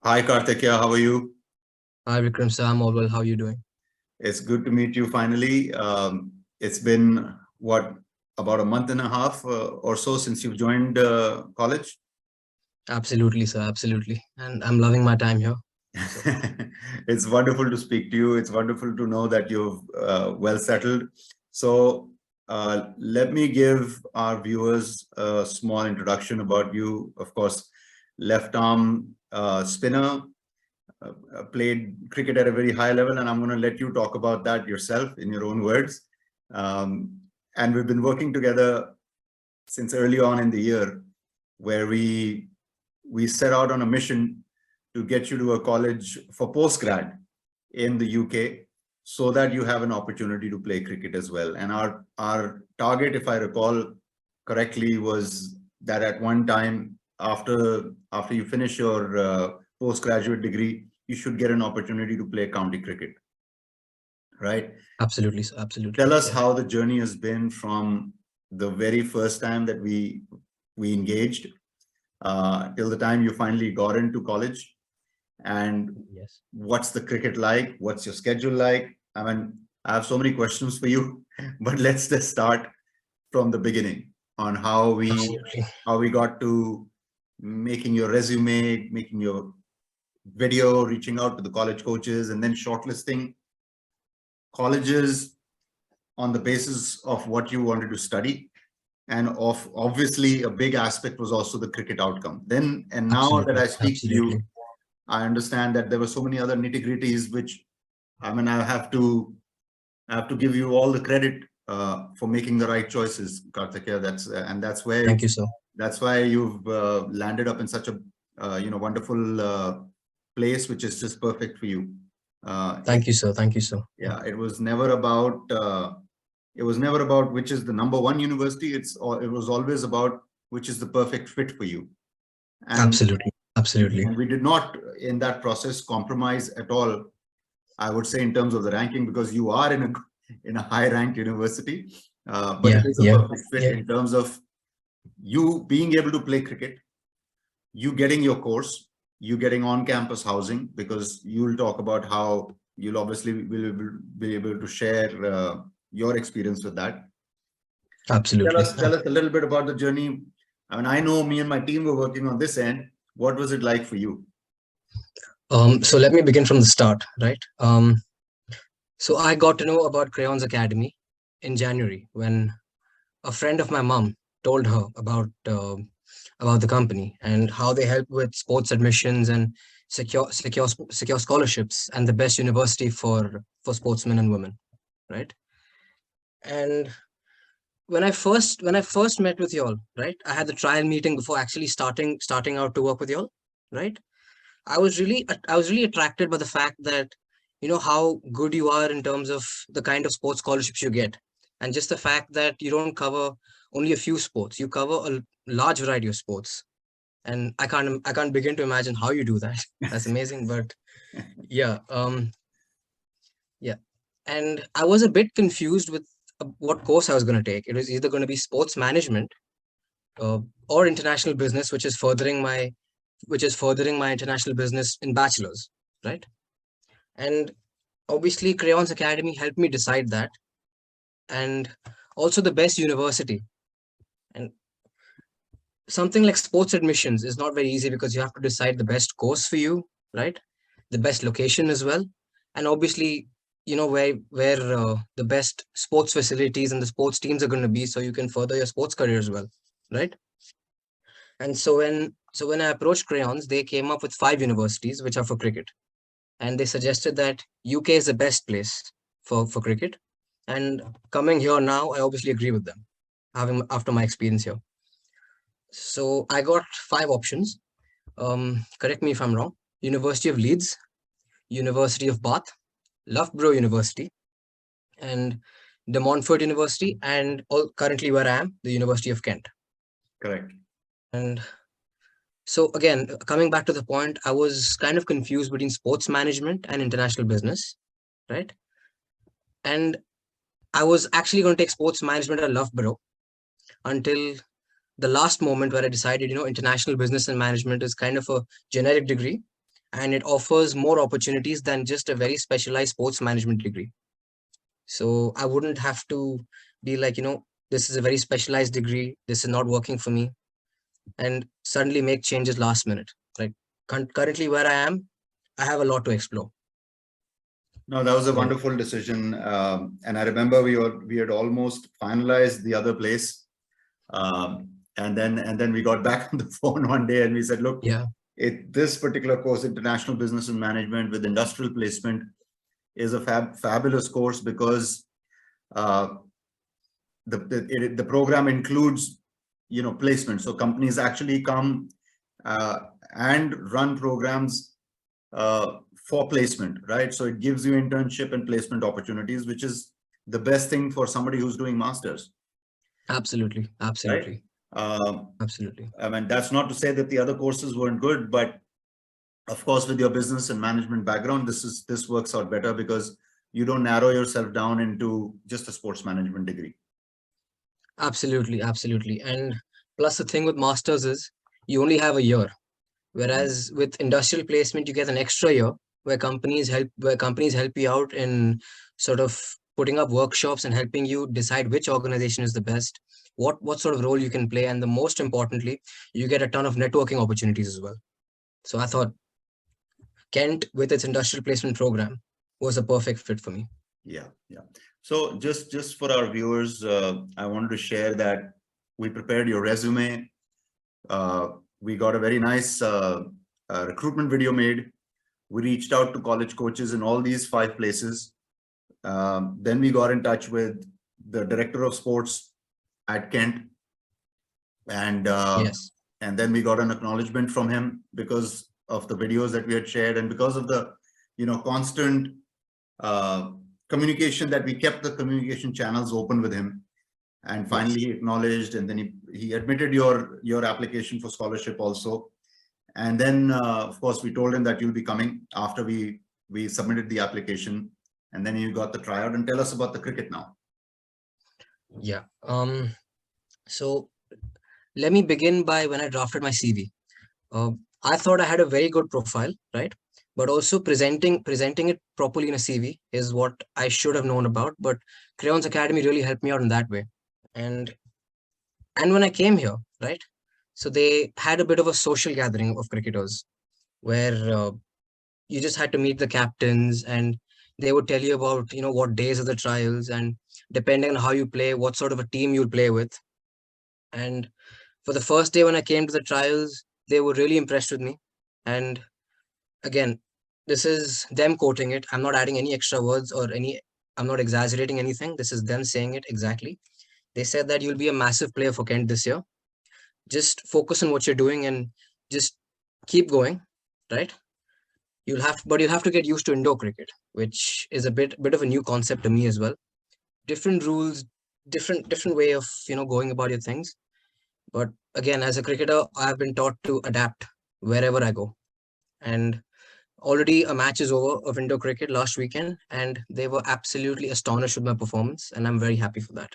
Hi Kartikye, how are you? Hi Vikram sir, I'm all well. How are you doing? It's good to meet you finally. It's been about a month and a half or so since you've joined college? Absolutely, sir. Absolutely. And I'm loving my time here. So, It's wonderful to speak to you. It's wonderful to know that you've well settled. So let me give our viewers a small introduction about you. Of course, left arm spinner, played cricket at a very high level, and I'm going to let you talk about that yourself in your own words. Um, and we've been working together since early on in the year, where we set out on a mission to get you to a college for postgrad in the UK, so that you have an opportunity to play cricket as well. And our target, if I recall correctly, was that at one time after you finish your postgraduate degree, you should get an opportunity to play county cricket, right? absolutely, sir. Absolutely. Tell us Yeah. how the journey has been from the very first time that we engaged till the time you finally got into college, and Yes. what's the cricket like? What's your schedule like? I mean, I have so many questions for you, but let's just start from the beginning on how Absolutely. we got to making your resume, making your video, reaching out to the college coaches, and then shortlisting colleges on the basis of what you wanted to study. And obviously a big aspect was also the cricket outcome. Then, and now that Absolutely. I speak to Absolutely. you, I understand that there were so many other nitty-gritties, which, I mean, I have to give you all the credit for making the right choices, Kartikya. Thank you, sir. That's why you've landed up in such a wonderful place, which is just perfect for you. Thank you, sir. Thank you, sir. Yeah, it was never about which is the number one university. It was always about which is the perfect fit for you. And Absolutely. Absolutely. we did not in that process compromise at all, I would say, in terms of the ranking, because you are in a high ranked university, but Yeah. it is a Yeah. perfect fit in terms of you being able to play cricket, you getting your course, you getting on campus housing, because you'll talk about how you'll obviously be able to share your experience with that. Absolutely. Tell us a little bit about the journey. I mean, I know me and my team were working on this end. What was it like for you? So let me begin from the start, right? So I got to know about Crayons Academy in January when a friend of my mom told her about the company and how they help with sports admissions and secure scholarships and the best university for sportsmen and women, right? And when I first met with y'all, right, I had the trial meeting before actually starting out to work with y'all, right? I was really attracted by the fact that how good you are in terms of the kind of sports scholarships you get, and just the fact that you don't cover only a few sports, you cover a large variety of sports. And I can't begin to imagine how you do that. That's amazing. But yeah, yeah. And I was a bit confused with what course I was going to take. It was either going to be sports management uh, or international business, which is furthering my international business in bachelor's, right? And obviously Crayons Academy helped me decide that, and also the best university. And something like sports admissions is not very easy because you have to decide the best course for you, right? The best location as well, and obviously where the best sports facilities and the sports teams are going to be, so you can further your sports career as well, right? And so when I approached Crayons, they came up with 5 universities which are for cricket, and they suggested that UK is the best place for cricket. And coming here now, I obviously agree with them, having after my experience here. So I got 5 options. Correct me if I'm wrong. University of Leeds, University of Bath, Loughborough University, and De Montfort University, and currently where I am, the University of Kent. Correct. And so again, coming back to the point, I was kind of confused between sports management and international business, right? And I was actually going to take sports management at Loughborough until the last moment where I decided, international business and management is kind of a generic degree, and it offers more opportunities than just a very specialized sports management degree. So I wouldn't have to be like, this is a very specialized degree, this is not working for me, and suddenly make changes last minute. Like currently where I am, I have a lot to explore. No, that was a So, wonderful decision. And I remember we had almost finalized the other place. And then we got back on the phone one day and we said, look, yeah, this particular course, International Business and Management with Industrial Placement, is a fabulous course because the program includes, placement. So companies actually come and run programs for placement, right? So it gives you internship and placement opportunities, which is the best thing for somebody who's doing masters. absolutely, absolutely, Right? absolutely. I mean, that's not to say that the other courses weren't good, but of course, with your business and management background, this works out better because you don't narrow yourself down into just a sports management degree. Absolutely, absolutely. And plus the thing with masters is you only have a year, whereas with industrial placement you get an extra year where companies help you out in sort of putting up workshops and helping you decide which organization is the best, what sort of role you can play, and the most importantly, you get a ton of networking opportunities as well. So I thought Kent with its industrial placement program was a perfect fit for me. Yeah. So just for our viewers, I wanted to share that we prepared your resume. We got a very nice recruitment video made. We reached out to college coaches in all these 5 places. Then we got in touch with the director of sports at Kent, and Yes, then we got an acknowledgement from him because of the videos that we had shared and because of the constant communication that we kept the communication channels open with him. And finally he acknowledged, and then he admitted your application for scholarship also. And then of course we told him that you'll be coming after we submitted the application, and then you got the tryout. And tell us about the cricket now. yeah. So let me begin by when I drafted my CV. I thought I had a very good profile, right? But also presenting it properly in a CV is what I should have known about. But Crayons Academy really helped me out in that way. And when I came here, right? So they had a bit of a social gathering of cricketers where you just had to meet the captains, and they would tell you about what days are the trials, and depending on how you play, what sort of a team you'll play with. And for the first day when I came to the trials, they were really impressed with me. And again, this is them quoting it. I'm not adding any extra words I'm not exaggerating anything. This is them saying it exactly. They said that you'll be a massive player for Kent this year. Just focus on what you're doing and just keep going, right? You'll have to get used to indoor cricket, which is a bit of a new concept to me as well. Different rules, different way of going about your things. But again, as a cricketer, I've been taught to adapt wherever I go. And already a match is over of indoor cricket last weekend, and they were absolutely astonished with my performance, and I'm very happy for that.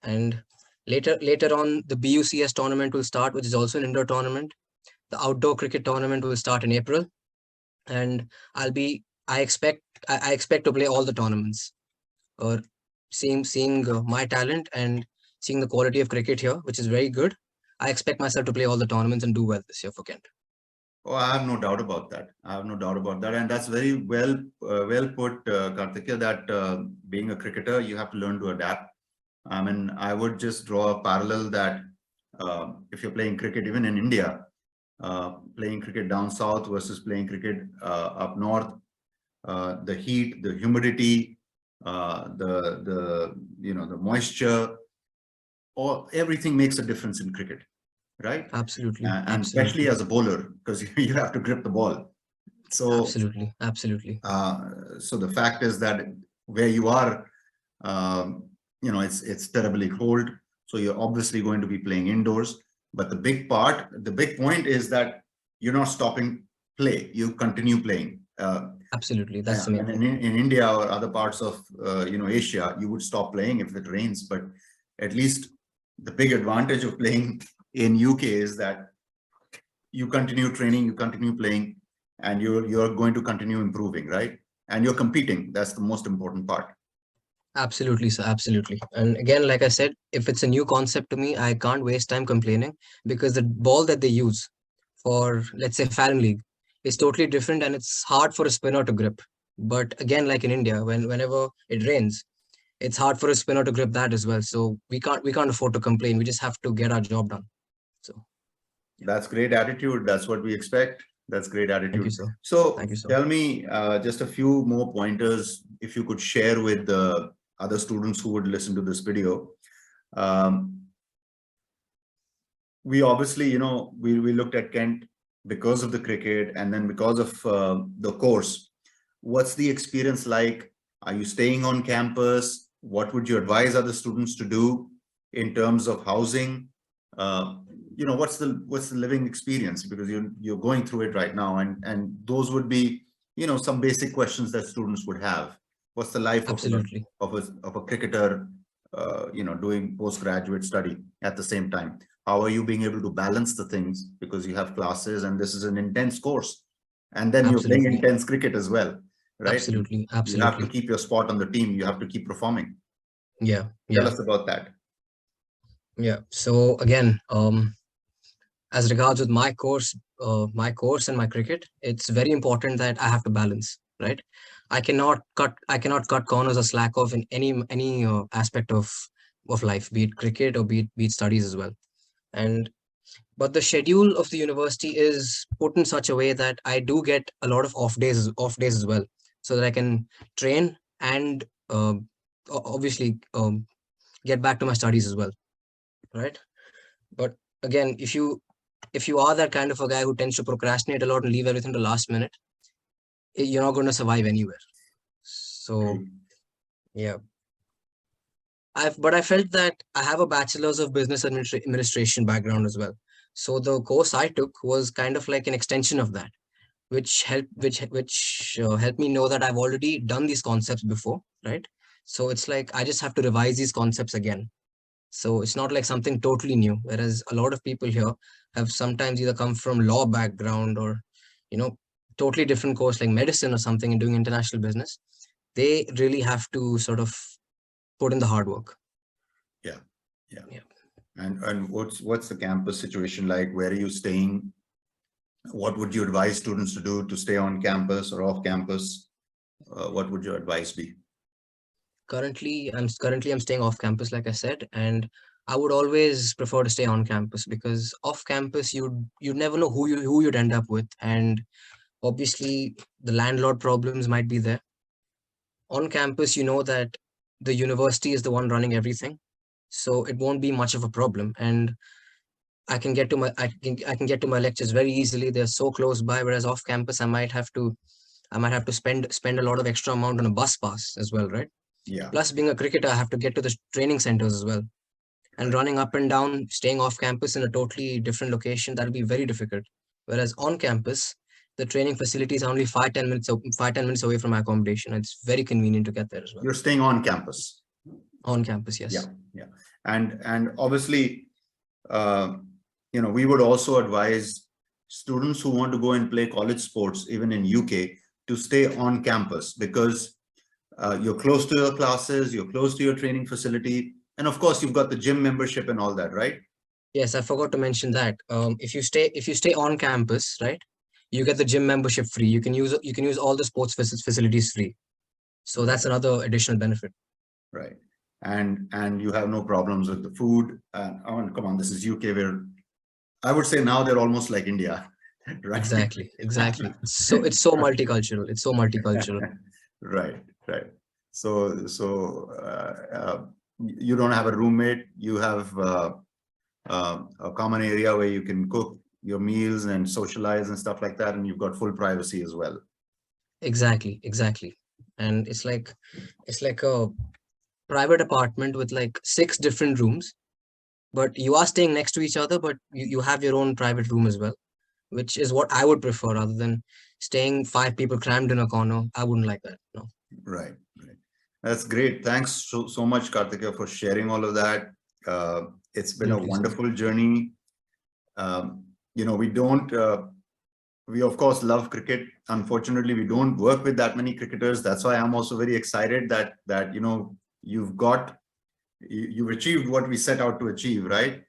And later on, the BUCS tournament will start, which is also an indoor tournament. The outdoor cricket tournament will start in April, and I expect to play all the tournaments. Or seeing my talent and seeing the quality of cricket here, which is very good, I expect myself to play all the tournaments and do well this year for Kent. Oh, I have no doubt about that. And that's very well put, Kartikye, that being a cricketer, you have to learn to adapt. I mean, I would just draw a parallel that if you're playing cricket, even in India, playing cricket down south versus playing cricket up north, the heat, the humidity, the moisture, everything makes a difference in cricket, right? Absolutely, And especially as a bowler, because you have to grip the ball. So absolutely. so the fact is that where you are, it's terribly cold. So you're obviously going to be playing indoors. But the big point is that you're not stopping play. You continue playing. Absolutely, that's the main and thing. in India or other parts of Asia, you would stop playing if it rains. But at least the big advantage of playing in UK is that you continue training, you continue playing, and you're going to continue improving, right? And you're competing. That's the most important part. Absolutely, sir. Absolutely. And again, like I said, if it's a new concept to me, I can't waste time complaining, because the ball that they use for, let's say, Fallon League is totally different, and it's hard for a spinner to grip. But again, like in India, whenever it rains, it's hard for a spinner to grip that as well. So we can't afford to complain. We just have to get our job done. So That's great attitude. That's what we expect. That's great thank you, attitude. sir. So Thank you, sir. tell me just a few more pointers, if you could share with the other students who would listen to this video. We obviously, we looked at Kent because of the cricket, and then because of the course. What's the experience like? Are you staying on campus? What would you advise other students to do in terms of housing? What's the living experience? Because you're going through it right now, and those would be, some basic questions that students would have. What's the life Absolutely. of a cricketer, doing postgraduate study at the same time? How are you being able to balance the things, because you have classes and this is an intense course, and then you're playing Absolutely. intense cricket as well, right? Absolutely. You have to Absolutely. keep your spot on the team. You have to keep performing. Yeah. Tell Yeah. us about that. Yeah. So again, as regards with my course and my cricket, it's very important that I have to balance, right? I cannot cut corners or slack off in any aspect of life, be it cricket or be it studies as well. And but the schedule of the university is put in such a way that I do get a lot of off days as well, so that I can train and obviously get back to my studies as well, right? But again, if you are that kind of a guy who tends to procrastinate a lot and leave everything to last minute, you're not going to survive anywhere. So yeah, I felt that I have a bachelor's of business administration background as well. So the course I took was kind of like an extension of that, which helped me know that I've already done these concepts before, right? So it's like I just have to revise these concepts again. So it's not like something totally new. Whereas a lot of people here have sometimes either come from law background or, you know, totally different course like medicine or something and doing international business. They really have to sort of put in the hard work. Yeah. Yeah. And what's the campus situation like? Where are you staying? What would you advise students to do to stay on campus or off campus? What would your advice be? Currently I'm staying off campus, like I said, and I would always prefer to stay on campus, because off campus you'd never know who you'd end up with, and obviously the landlord problems might be there. On campus, you know that the university is the one running everything, so it won't be much of a problem, and I can get to my lectures very easily. They're so close by. Whereas off campus, I might have to spend a lot of extra amount on a bus pass as well, right? Yeah. Plus, being a cricketer, I have to get to the training centers as well, and Right. running up and down, staying off campus in a totally different location, that'll be very difficult. Whereas on campus, the training facilities are only 5-10 minutes away from my accommodation. It's very convenient to get there as well. You're staying on campus. On campus, yes. Yeah. And obviously, we would also advise students who want to go and play college sports, even in UK, to stay on campus, because you're close to your classes, you're close to your training facility, and of course, you've got the gym membership and all that, right? Yes, I forgot to mention that. If you stay on campus, right, you get the gym membership free. You can use all the sports facilities free. So that's Right. another additional benefit. Right. And you have no problems with the food. Come on, this is UK, where I would say now they're almost like India, right? Exactly. It's so multicultural. It's so multicultural. Right. So you don't have a roommate. You have a common area where you can cook your meals and socialize and stuff like that, and you've got full privacy as well. Exactly. And it's like a private apartment with like 6 different rooms, but you are staying next to each other, but you have your own private room as well, which is what I would prefer rather than staying 5 people crammed in a corner. I wouldn't like that. No. Right. That's great. Thanks so much, Kartikye, for sharing all of that. It's been a Absolutely, sir. wonderful journey. We don't we of course love cricket. Unfortunately, we don't work with that many cricketers. That's why I'm also very excited that you've achieved what we set out to achieve, right?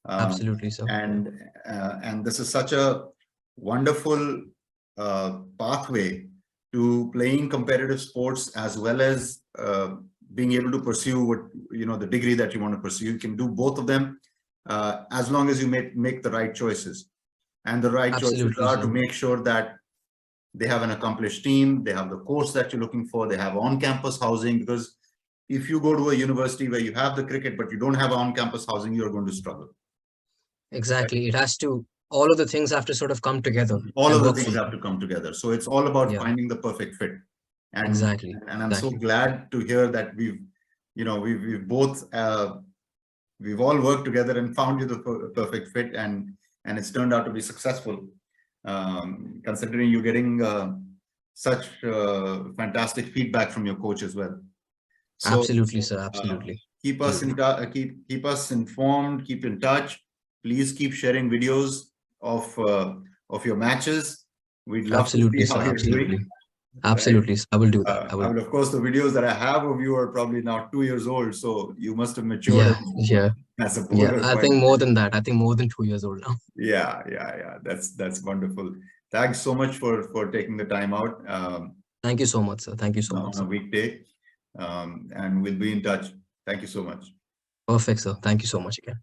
Absolutely, sir. And this is such a wonderful pathway to playing competitive sports, as well as being able to pursue the degree that you want to pursue. You can do both of them as long as you make the right choices. And the right choices Absolutely, are sir. to make sure that they have an accomplished team, they have the course that you're looking for, they have on-campus housing. Because if you go to a university where you have the cricket but you don't have on-campus housing, you're going to struggle. Exactly. It has to, all of the things have to sort of come together All and of the work for things you. have to come together. So it's all about Yeah, finding the perfect fit. And exactly. I'm so Exactly. glad to hear that we've both we've all worked together and found you the perfect fit, and it's turned out to be successful, considering you're getting such fantastic feedback from your coach as well. So Absolutely, sir. Absolutely. keep us Absolutely. keep us informed, keep in touch. Please keep sharing videos of your matches. We'd love to see Absolutely, how sir. you're Absolutely. doing. Right? Absolutely, sir. I will do that. I I will. mean, of course, the videos that I have of you are probably now 2 years old, so you must have matured Yeah, yeah, as a yeah. bowler I quite. think more than that. I think more than 2 years old now. Yeah. That's wonderful. Thanks so much for taking the time out Thank you so much, sir. Thank you so much, on a sir. weekday, and we'll be in touch. Thank you so much. Perfect, sir. Thank you so much again.